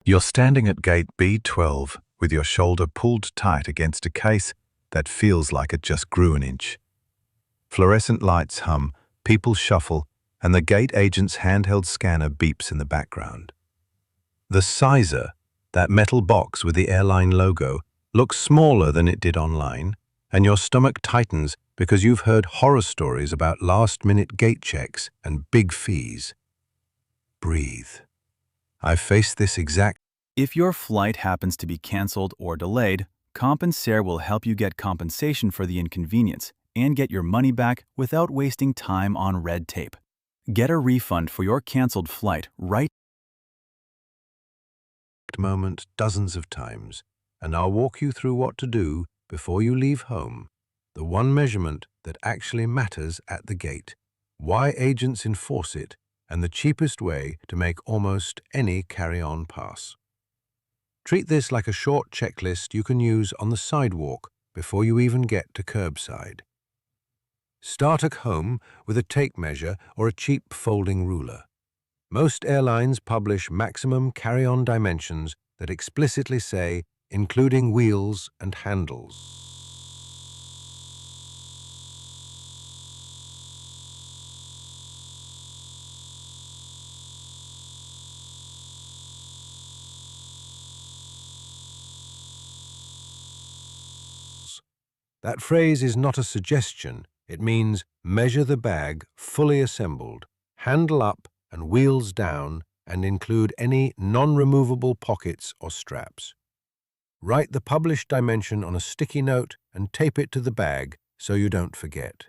You're standing at gate B12 with your shoulder pulled tight against a case that feels like it just grew an inch. Fluorescent lights hum, people shuffle, and the gate agent's handheld scanner beeps in the background. The sizer, that metal box with the airline logo, looks smaller than it did online, and your stomach tightens because you've heard horror stories about last-minute gate checks and big fees. Breathe. I've faced this exact. If your flight happens to be canceled or delayed, Compensair will help you get compensation for the inconvenience and get your money back without wasting time on red tape. Get a refund for your canceled flight right moment dozens of times, and I'll walk you through what to do before you leave home. The one measurement that actually matters at the gate, why agents enforce it, and the cheapest way to make almost any carry-on pass. Treat this like a short checklist you can use on the sidewalk before you even get to curbside. Start at home with a tape measure or a cheap folding ruler. Most airlines publish maximum carry-on dimensions that explicitly say, including wheels and handles. That phrase is not a suggestion. It means measure the bag fully assembled, handle up and wheels down, and include any non-removable pockets or straps. Write the published dimension on a sticky note and tape it to the bag so you don't forget.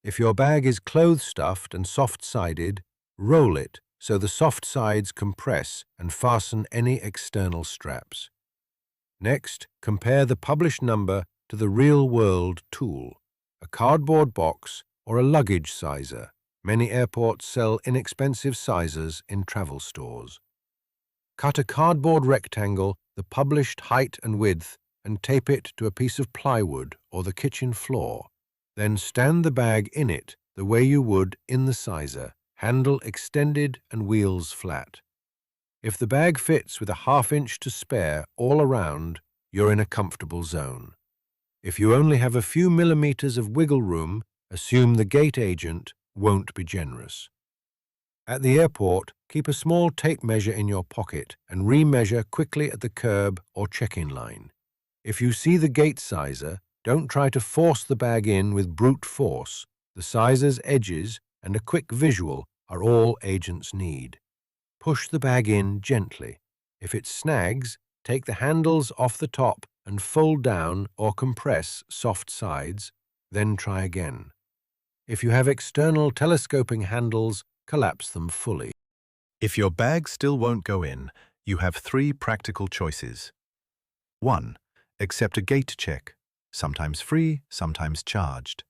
If your bag is clothes-stuffed and soft-sided, roll it so the soft sides compress and fasten any external straps. Next, compare the published number to the real-world tool, a cardboard box or a luggage sizer. Many airports sell inexpensive sizers in travel stores. Cut a cardboard rectangle, the published height and width, and tape it to a piece of plywood or the kitchen floor. Then stand the bag in it the way you would in the sizer, handle extended and wheels flat. If the bag fits with a half-inch to spare all around, you're in a comfortable zone. If you only have a few millimeters of wiggle room, assume the gate agent won't be generous. At the airport, keep a small tape measure in your pocket and remeasure quickly at the curb or check-in line. If you see the gate sizer, don't try to force the bag in with brute force. The sizer's edges and a quick visual are all agents need. Push the bag in gently. If it snags, take the handles off the top and fold down or compress soft sides, then try again. If you have external telescoping handles, collapse them fully. If your bag still won't go in, you have 3 practical choices. 1. Accept a gate check, sometimes free, sometimes charged.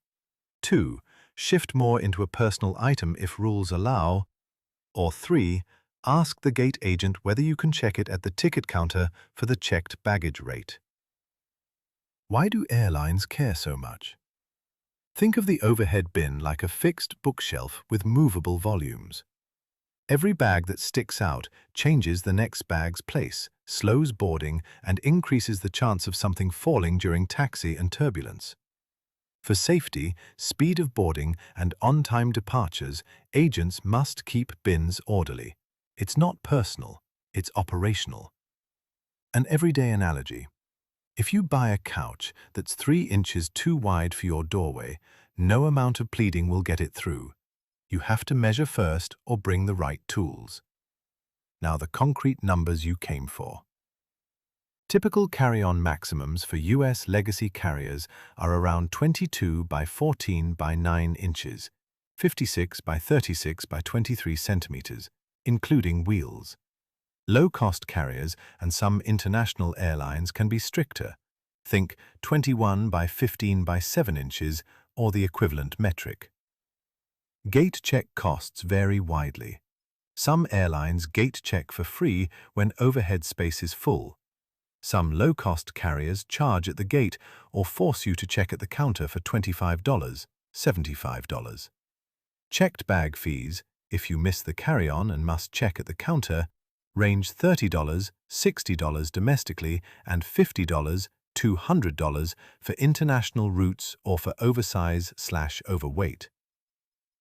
2. Shift more into a personal item if rules allow. Or 3. Ask the gate agent whether you can check it at the ticket counter for the checked baggage rate. Why do airlines care so much? Think of the overhead bin like a fixed bookshelf with movable volumes. Every bag that sticks out changes the next bag's place, slows boarding, and increases the chance of something falling during taxi and turbulence. For safety, speed of boarding, and on-time departures, agents must keep bins orderly. It's not personal, it's operational. An everyday analogy. If you buy a couch that's 3 inches too wide for your doorway, no amount of pleading will get it through. You have to measure first or bring the right tools. Now the concrete numbers you came for. Typical carry-on maximums for US legacy carriers are around 22 by 14 by 9 inches, 56 by 36 by 23 centimeters, including wheels. Low-cost carriers and some international airlines can be stricter. Think 21 by 15 by 7 inches or the equivalent metric. Gate check costs vary widely. Some airlines gate check for free when overhead space is full. Some low-cost carriers charge at the gate or force you to check at the counter for $25, $75. Checked bag fees, if you miss the carry-on and must check at the counter, range $30, $60 domestically, and $50, $200 for international routes or for oversize/overweight.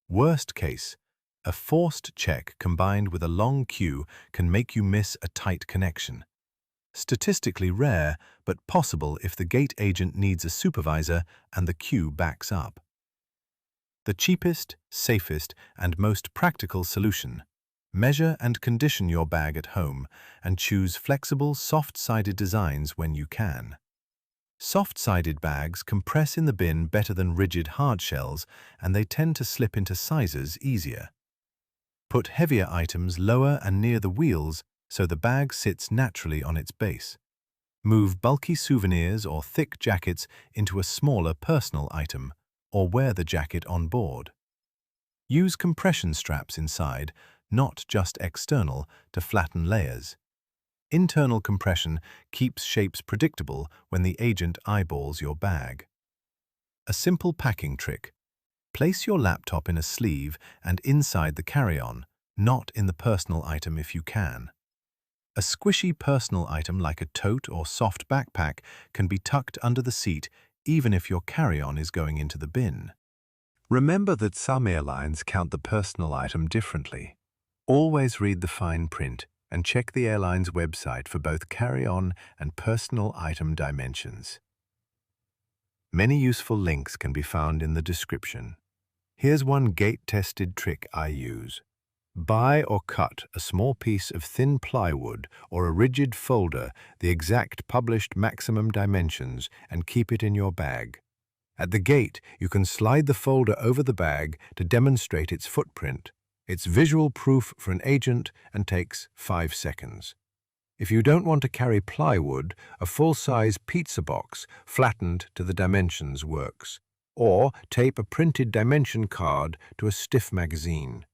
Worst case, a forced check combined with a long queue can make you miss a tight connection. Statistically rare, but possible if the gate agent needs a supervisor and the queue backs up. The cheapest, safest, and most practical solution: measure and condition your bag at home and choose flexible, soft-sided designs when you can. Soft-sided bags compress in the bin better than rigid hard shells, and they tend to slip into sizes easier. Put heavier items lower and near the wheels so the bag sits naturally on its base. Move bulky souvenirs or thick jackets into a smaller personal item, or wear the jacket on board. Use compression straps inside, not just external, to flatten layers. Internal compression keeps shapes predictable when the agent eyeballs your bag. A simple packing trick: place your laptop in a sleeve and inside the carry-on, not in the personal item if you can. A squishy personal item like a tote or soft backpack can be tucked under the seat even if your carry-on is going into the bin. Remember that some airlines count the personal item differently. Always read the fine print and check the airline's website for both carry-on and personal item dimensions. Many useful links can be found in the description. Here's one gate-tested trick I use. Buy or cut a small piece of thin plywood or a rigid folder, the exact published maximum dimensions, and keep it in your bag. At the gate, you can slide the folder over the bag to demonstrate its footprint. It's visual proof for an agent and takes 5 seconds. If you don't want to carry plywood, a full-size pizza box flattened to the dimensions works. Or tape a printed dimension card to a stiff magazine.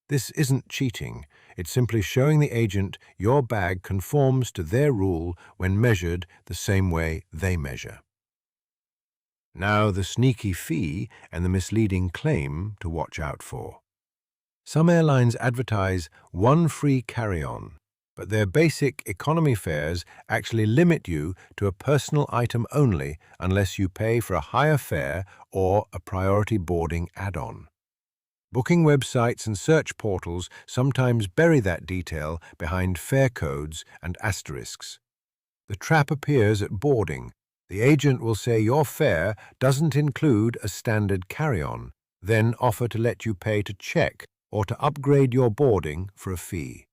This isn't cheating, it's simply showing the agent your bag conforms to their rule when measured the same way they measure. Now the sneaky fee and the misleading claim to watch out for. Some airlines advertise one free carry-on, but their basic economy fares actually limit you to a personal item only unless you pay for a higher fare or a priority boarding add-on. Booking websites and search portals sometimes bury that detail behind fare codes and asterisks. The trap appears at boarding. The agent will say your fare doesn't include a standard carry-on, then offer to let you pay to check or to upgrade your boarding for a fee.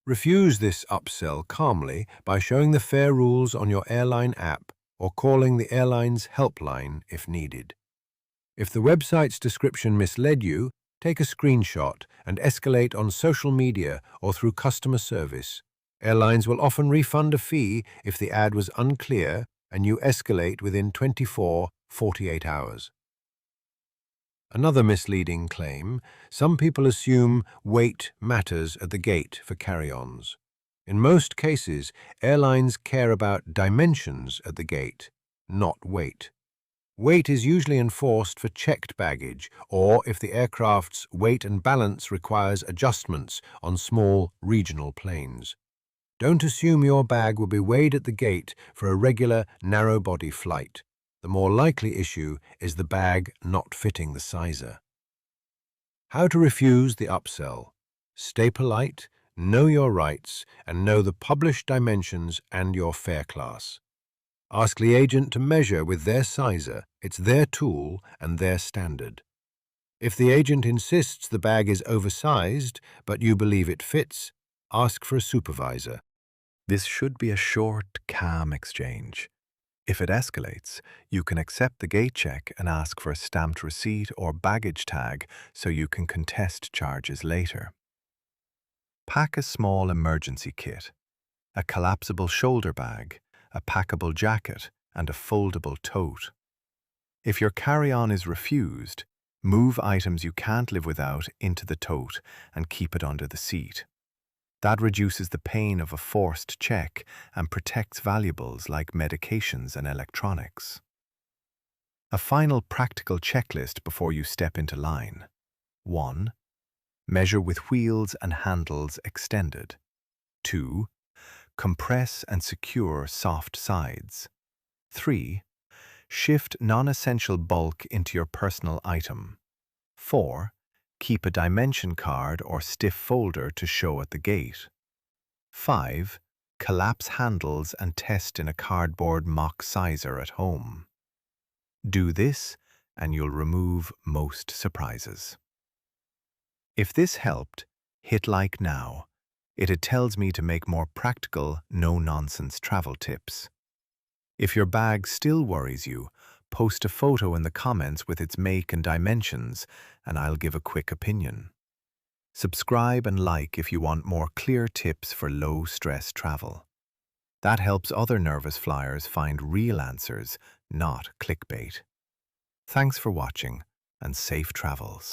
Refuse this upsell calmly by showing the fare rules on your airline app or calling the airline's helpline if needed. If the website's description misled you, take a screenshot and escalate on social media or through customer service. Airlines will often refund a fee if the ad was unclear and you escalate within 24-48 hours. Another misleading claim: some people assume weight matters at the gate for carry-ons. In most cases, airlines care about dimensions at the gate, not weight. Weight is usually enforced for checked baggage or if the aircraft's weight and balance requires adjustments on small regional planes. Don't assume your bag will be weighed at the gate for a regular narrow-body flight. The more likely issue is the bag not fitting the sizer. How to refuse the upsell. Stay polite, know your rights, and know the published dimensions and your fare class. Ask the agent to measure with their sizer. It's their tool and their standard. If the agent insists the bag is oversized, but you believe it fits, ask for a supervisor. This should be a short, calm exchange. If it escalates, you can accept the gate check and ask for a stamped receipt or baggage tag so you can contest charges later. Pack a small emergency kit, a collapsible shoulder bag, a packable jacket, and a foldable tote. If your carry-on is refused, move items you can't live without into the tote and keep it under the seat. That reduces the pain of a forced check and protects valuables like medications and electronics. A final practical checklist before you step into line. 1. Measure with wheels and handles extended. 2. Compress and secure soft sides. 3. Shift non-essential bulk into your personal item. 4. Keep a dimension card or stiff folder to show at the gate. 5. Collapse handles and test in a cardboard mock sizer at home. Do this and you'll remove most surprises. If this helped, hit like now. It tells me to make more practical, no-nonsense travel tips. If your bag still worries you, post a photo in the comments with its make and dimensions, and I'll give a quick opinion. Subscribe and like if you want more clear tips for low-stress travel. That helps other nervous flyers find real answers, not clickbait. Thanks for watching, and safe travels.